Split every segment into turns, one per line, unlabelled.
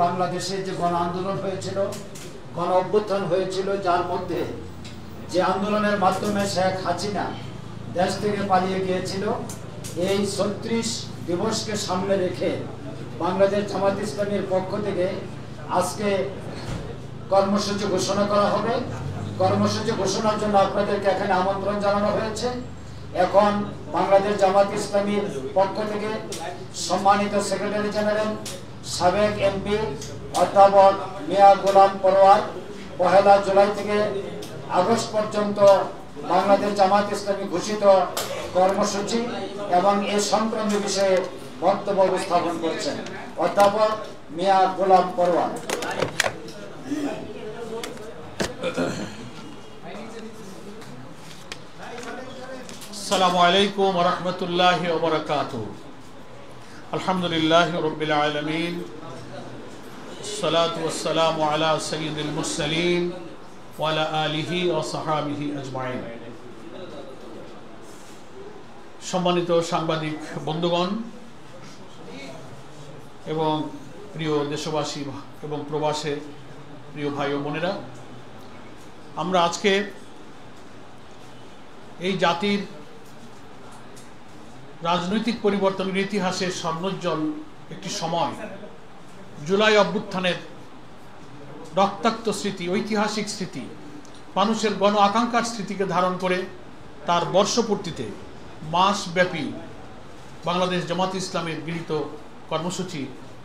বাংলাদেশে যে গণ আন্দোলন হয়েছিল, গণ অভ্যুত্থান হয়েছিল, যার মধ্যে যে আন্দোলনের মাধ্যমে শেখ হাসিনা দেশ থেকে পালিয়ে গিয়েছিল, এই ৩৬ দিবসকে সামনে রেখে বাংলাদেশ জামাত ইসলামীর পক্ষ থেকে আজকে কর্মসূচি ঘোষণা করা হবে। কর্মসূচি ঘোষণার জন্য আপনাদেরকে এখানে আমন্ত্রণ জানানো হয়েছে। এখন বাংলাদেশ জামাত ইসলামীর পক্ষ থেকে সম্মানিত সেক্রেটারি জেনারেল সাবেক এমপি অধ্যাপক মিয়া গোলাম পরোয়ার ১ জুলাই থেকে আগস্ট পর্যন্ত বাংলাদেশ জামাত ইসলামী ঘোষিত কর্মসূচি এবং এ সংক্রান্ত বিষয়ে বক্তব্য উপস্থাপন করছেন অধ্যাপক মিয়া গোলাম পরোয়ার।
আসসালামু আলাইকুম ওয়া রাহমাতুল্লাহি ওয়া বারাকাতুহু। আলহামদুলিল্লাহি রাব্বিল আলামিন, আসসালাতু ওয়াসসালামু আলা সাইয়্যিদিল মুরসালিন ওয়া আলা আলিহি ওয়া সাহবিহি আজমাইন। সম্মানিত সাংবাদিক বন্ধুগণ এবং প্রিয় দেশবাসী এবং প্রবাসে প্রিয় ভাই ও বোনেরা, আমরা আজকে এই জাতির রাজনৈতিক পরিবর্তনের ইতিহাসে স্বর্ণোজ্জ্বল একটি সময়, জুলাই অভ্যুত্থানের রক্তাক্ত স্মৃতি, ঐতিহাসিক স্মৃতি, মানুষের গণ আকাঙ্ক্ষার স্মৃতিকে ধারণ করে তার বর্ষপূর্তিতে মাসব্যাপী বাংলাদেশ জামাত ইসলামের গৃহীত কর্মসূচি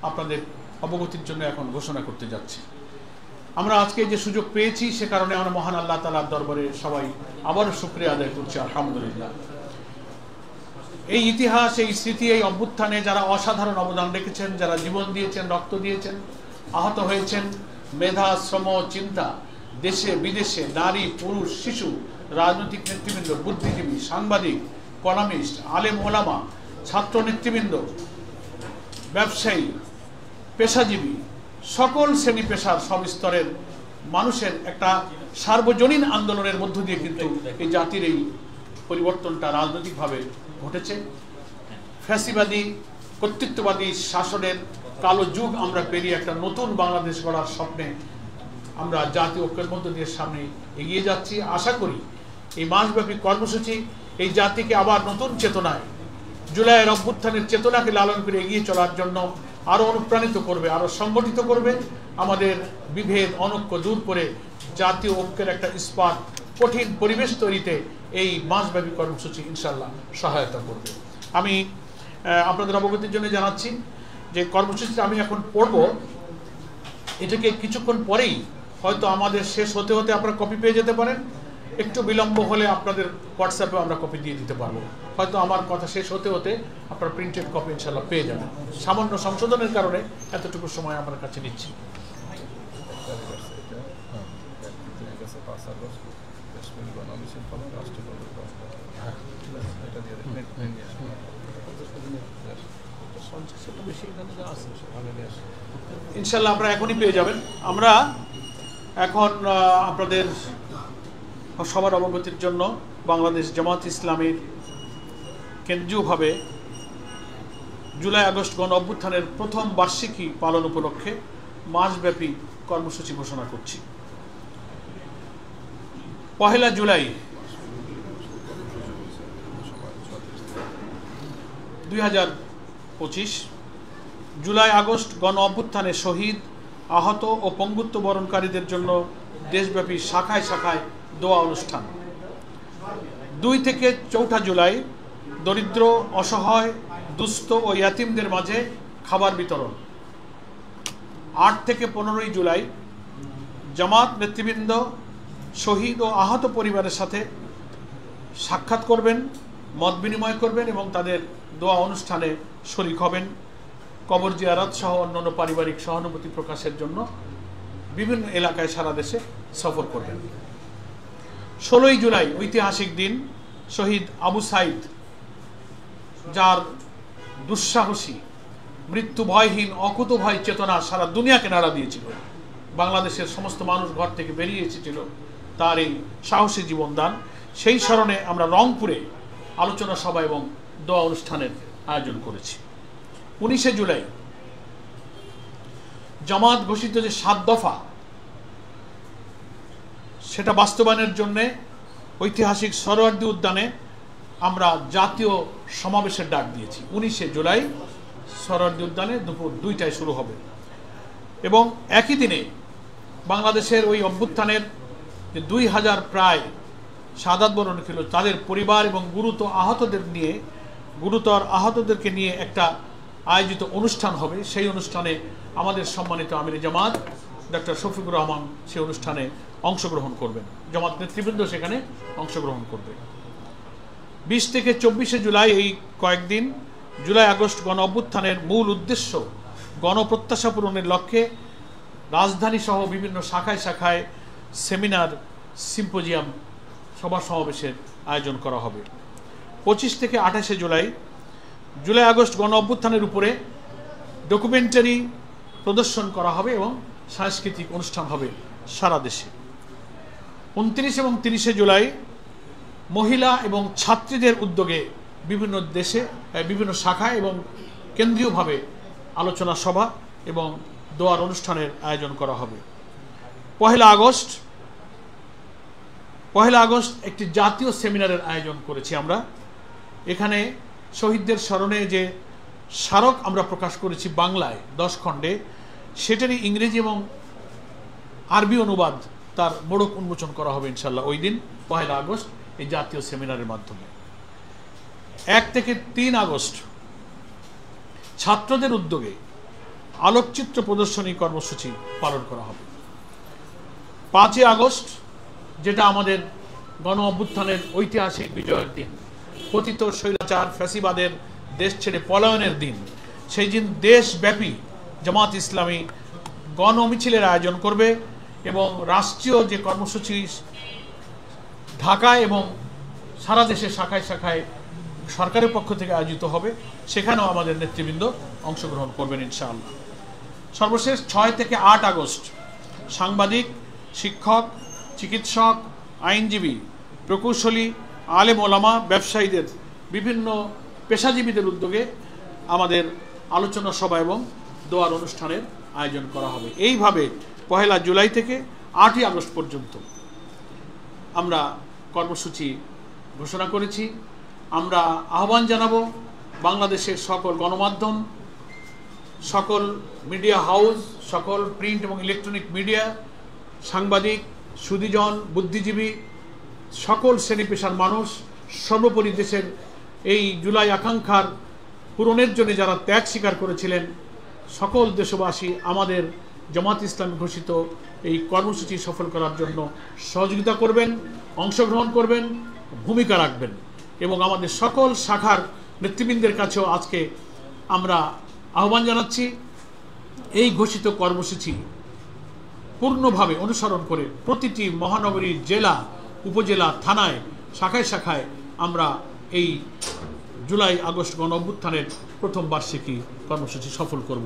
আপনাদের অবগতির জন্য এখন ঘোষণা করতে যাচ্ছি। আমরা আজকে যে সুযোগ পেয়েছি সে কারণে আমরা মহান আল্লাহ তাআলার দরবারে সবাই আবারও শুকরিয়া আদায় করছি, আলহামদুলিল্লাহ। এই ইতিহাস, এই স্মৃতি, এই অভ্যুত্থানে যারা অসাধারণ অবদান রেখেছেন, যারা জীবন দিয়েছেন, রক্ত দিয়েছেন, আহত হয়েছেন, মেধা, শ্রম, চিন্তা, দেশে বিদেশে, নারী, পুরুষ, শিশু, রাজনৈতিক নেতৃবৃন্দ, বুদ্ধিজীবী, সাংবাদিক, ইকোনমিস্ট, আলেম ওলামা, ছাত্র নেতৃবৃন্দ, ব্যবসায়ী, পেশাজীবী, সকল শ্রেণী পেশার সব স্তরের মানুষের একটা সার্বজনীন আন্দোলনের মধ্য দিয়ে কিন্তু এই জাতির এই পরিবর্তনটা রাজনৈতিকভাবে ঘটেছে। ফ্যাসিবাদী কর্তৃত্ববাদী শাসনের কালো যুগ আমরা পেরিয়ে একটা নতুন বাংলাদেশ গড়ার স্বপ্নে আমরা জাতীয় ঐক্যের মধ্য দিয়ে সামনে এগিয়ে যাচ্ছি। আশা করি এই মাসব্যাপী কর্মসূচি এই জাতিকে আবার নতুন চেতনায়, জুলাইয়ের অভ্যুত্থানের চেতনাকে লালন করে এগিয়ে চলার জন্য আরও অনুপ্রাণিত করবে, আরও সংগঠিত করবে, আমাদের বিভেদ অনৈক্য দূর করে জাতীয় ঐক্যের একটা ইস্পাত কঠিন পরিবেশ তৈরিতে এই মাসব্যাপী কর্মসূচি ইনশাল্লাহ সহায়তা করবে। আমি আপনাদের অবগতির জন্য জানাচ্ছি যে কর্মসূচিটা আমি এখন পড়ব, এটাকে কিছুক্ষণ পরেই হয়তো আমাদের শেষ হতে হতে আপনারা কপি পেয়ে যেতে পারেন। একটু বিলম্ব হলে আপনাদের হোয়াটসঅ্যাপে আমরা কপি দিয়ে দিতে পারবো। হয়তো আমার কথা শেষ হতে হতে আপনারা প্রিন্টেড কপি ইনশাল্লাহ পেয়ে যাবেন। সামান্য সংশোধনের কারণে এতটুকু সময় আমার কাছে নিচ্ছি। ইনশাল্লাহ আপনারা এখনই পেয়ে যাবেন। আমরা এখন আপনাদের সবার অবগতির জন্য বাংলাদেশ জামাত ইসলামীর কেন্দ্রীয়ভাবে জুলাই আগস্ট গণ অভ্যুত্থানের প্রথম বার্ষিকী পালন উপলক্ষে মাসব্যাপী কর্মসূচি ঘোষণা করছি। ১ জুলাই ২০২৫ জুলাই আগস্ট গণ অভ্যুত্থানে শহীদ, আহত ও পঙ্গুত্ব বরণকারীদের জন্য দেশব্যাপী শাখায় শাখায় দোয়া অনুষ্ঠান। ২ থেকে ৪ জুলাই দরিদ্র, অসহায়, দুস্থ ও ইয়াতিমদের মাঝে খাবার বিতরণ। ৮ থেকে ১৫ জুলাই জামাত নেতৃবৃন্দ শহীদ ও আহত পরিবারের সাথে সাক্ষাৎ করবেন, মত বিনিময় করবেন এবং তাদের দোয়া অনুষ্ঠানে শরীক হবেন। কবর জিয়ারত সহ অন্যান্য পারিবারিক সহানুভূতি প্রকাশের জন্য বিভিন্ন এলাকায় সারা দেশে সফর করবেন। ১৬ জুলাই ঐতিহাসিক দিন, শহীদ আবু সাইদ, যার দুঃসাহসী, মৃত্যু ভয়হীন, অকুতোভয় চেতনা সারা দুনিয়াকে নাড়া দিয়েছিল। বাংলাদেশের সমস্ত মানুষ ঘর থেকে বেরিয়ে এসেছিল তার এই সাহসী জীবনদান। সেই স্মরণে আমরা রংপুরে আলোচনা সভা এবং দোয়া অনুষ্ঠানের আয়োজন করেছি। ১৯ জুলাই জামাত ঘোষিত যে 7 দফা, সেটা বাস্তবায়নের জন্যে ঐতিহাসিক সোহরাওয়ার্দী উদ্যানে আমরা জাতীয় সমাবেশের ডাক দিয়েছি। 19শে জুলাই সোহরাওয়ার্দী উদ্যানে দুপুর 2টায় শুরু হবে এবং একই দিনে বাংলাদেশের ওই অভ্যুত্থানের যে 2000 প্রায় শাহাদাত বরণ ছিল তাদের পরিবার এবং গুরুতর আহতদেরকে নিয়ে একটা আয়োজিত অনুষ্ঠান হবে। সেই অনুষ্ঠানে আমাদের সম্মানিত আমিরে জামাত ডক্টর শফিকুর রহমান সেই অনুষ্ঠানে অংশগ্রহণ করবেন, জামাত নেতৃবৃন্দ সেখানে অংশগ্রহণ করবে। 20 থেকে 24শে জুলাই এই কয়েকদিন জুলাই আগস্ট গণ অভ্যুত্থানের মূল উদ্দেশ্য গণপ্রত্যাশা পূরণের লক্ষ্যে রাজধানী সহ বিভিন্ন শাখায় শাখায় সেমিনার, সিম্পোজিয়াম, সভা সমাবেশের আয়োজন করা হবে। 25 থেকে 28শে জুলাই আগস্ট গণ অভ্যুত্থানের উপরে ডকুমেন্টারি প্রদর্শন করা হবে এবং সাংস্কৃতিক অনুষ্ঠান হবে সারা দেশে। 29 এবং 30শে জুলাই মহিলা এবং ছাত্রীদের উদ্যোগে বিভিন্ন শাখায় এবং কেন্দ্রীয়ভাবে আলোচনা সভা এবং দোয়ার অনুষ্ঠানের আয়োজন করা হবে। 1 আগস্ট একটি জাতীয় সেমিনারের আয়োজন করেছি আমরা। এখানে শহীদদের স্মরণে যে স্মারক আমরা প্রকাশ করেছি বাংলায় 10 খণ্ডে, সেটারই ইংরেজি এবং আরবি অনুবাদ, তার মোড়ক উন্মোচন করা হবে ইনশাল্লাহ ওই দিন 1 আগস্ট এই জাতীয় সেমিনারের মাধ্যমে। 1 থেকে 3 আগস্ট ছাত্রদের উদ্যোগে আলোকচিত্র প্রদর্শনী কর্মসূচি পালন করা হবে। 5 আগস্ট, যেটা আমাদের গণ অভ্যুত্থানের ঐতিহাসিক বিজয়ের দিন, পতিত স্বৈরাচার ফ্যাসিবাদের দেশ ছেড়ে পলায়নের দিন, সেই দিন দেশব্যাপী জামাত ইসলামী গণ মিছিলের আয়োজন করবে এবং রাষ্ট্রীয় যে কর্মসূচি ঢাকায় এবং সারা দেশে শাখায় শাখায় সরকারের পক্ষ থেকে আয়োজিত হবে, সেখানেও আমাদের নেতৃবৃন্দ অংশগ্রহণ করবেন ইনশাআল্লাহ। সর্বশেষ 6 থেকে 8 আগস্ট সাংবাদিক, শিক্ষক, চিকিৎসক, আইনজীবী, প্রকৌশলী, আলেম ওলামা, ব্যবসায়ীদের, বিভিন্ন পেশাজীবীদের উদ্যোগে আমাদের আলোচনা সভা এবং দোয়ার অনুষ্ঠানের আয়োজন করা হবে। এইভাবে 1 জুলাই থেকে 8 আগস্ট পর্যন্ত আমরা কর্মসূচি ঘোষণা করেছি। আমরা আহ্বান জানাবো বাংলাদেশের সকল গণমাধ্যম, সকল মিডিয়া হাউস, সকল প্রিন্ট এবং ইলেকট্রনিক মিডিয়া, সাংবাদিক, সুধীজন, বুদ্ধিজীবী, সকল শ্রেণী পেশার মানুষ, সর্বোপরি দেশের এই জুলাই আকাঙ্ক্ষার পূরণের জন্য যারা ত্যাগ স্বীকার করেছিলেন, সকল দেশবাসী আমাদের জামাত ইসলামী ঘোষিত এই কর্মসূচি সফল করার জন্য সহযোগিতা করবেন, অংশগ্রহণ করবেন, ভূমিকা রাখবেন এবং আমাদের সকল শাখার নেতৃবৃন্দের কাছেও আজকে আমরা আহ্বান জানাচ্ছি এই ঘোষিত কর্মসূচি পূর্ণভাবে অনুসরণ করে প্রতিটি মহানগরী, জেলা, উপজেলা, থানায়, শাখায় শাখায় আমরা এই জুলাই আগস্ট গণ অভ্যুত্থানের প্রথম বার্ষিকী কর্মসূচি সফল করব।